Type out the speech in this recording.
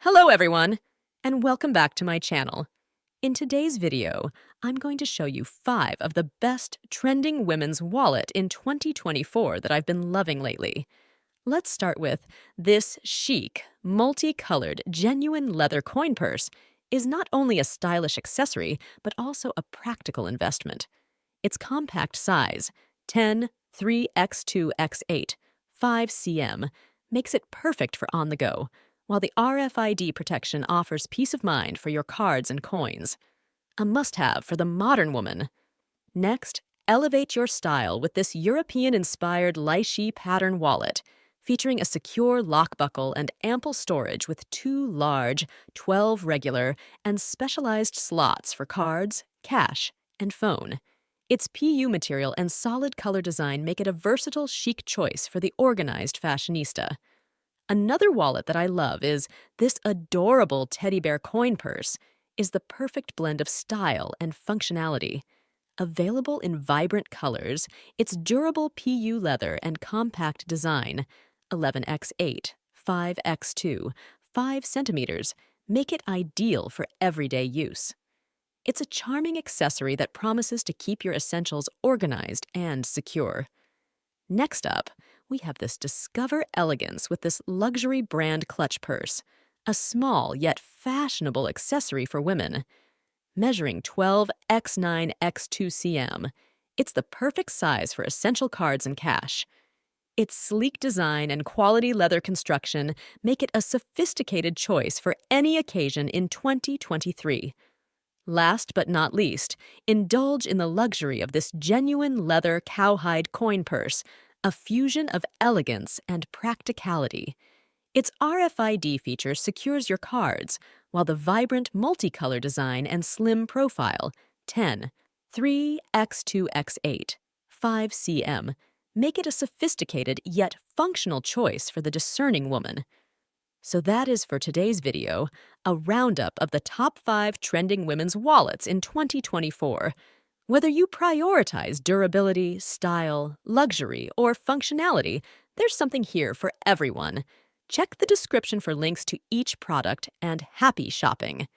Hello everyone, and welcome back to my channel. In today's video, I'm going to show you 5 of the best trending women's wallet in 2024 that I've been loving lately. Let's start with this chic, multicolored, genuine leather coin purse is not only a stylish accessory, but also a practical investment. Its compact size, 10, 3x2x8, 5 cm, makes it perfect for on the go, while the RFID protection offers peace of mind for your cards and coins. A must-have for the modern woman. Next, elevate your style with this European-inspired lychee pattern wallet, featuring a secure lock buckle and ample storage with 2 large, 12 regular, and specialized slots for cards, cash, and phone. Its PU material and solid color design make it a versatile, chic choice for the organized fashionista. Another wallet that I love is this adorable teddy bear coin purse is the perfect blend of style and functionality. Available in vibrant colors, its durable PU leather and compact design, 11x8, 5x2, 5 centimeters, make it ideal for everyday use. It's a charming accessory that promises to keep your essentials organized and secure. Next up, we have this Discover Elegance with this luxury brand clutch purse, a small yet fashionable accessory for women. Measuring 12x9x2 cm, it's the perfect size for essential cards and cash. Its sleek design and quality leather construction make it a sophisticated choice for any occasion in 2023. Last but not least, indulge in the luxury of this genuine leather cowhide coin purse, a fusion of elegance and practicality. Its RFID feature secures your cards, while the vibrant multicolor design and slim profile, 10, 3x2x8, 5 cm, make it a sophisticated yet functional choice for the discerning woman. So that is for today's video, a roundup of the top 5 trending women's wallets in 2024. Whether you prioritize durability, style, luxury, or functionality, there's something here for everyone. Check the description for links to each product and happy shopping!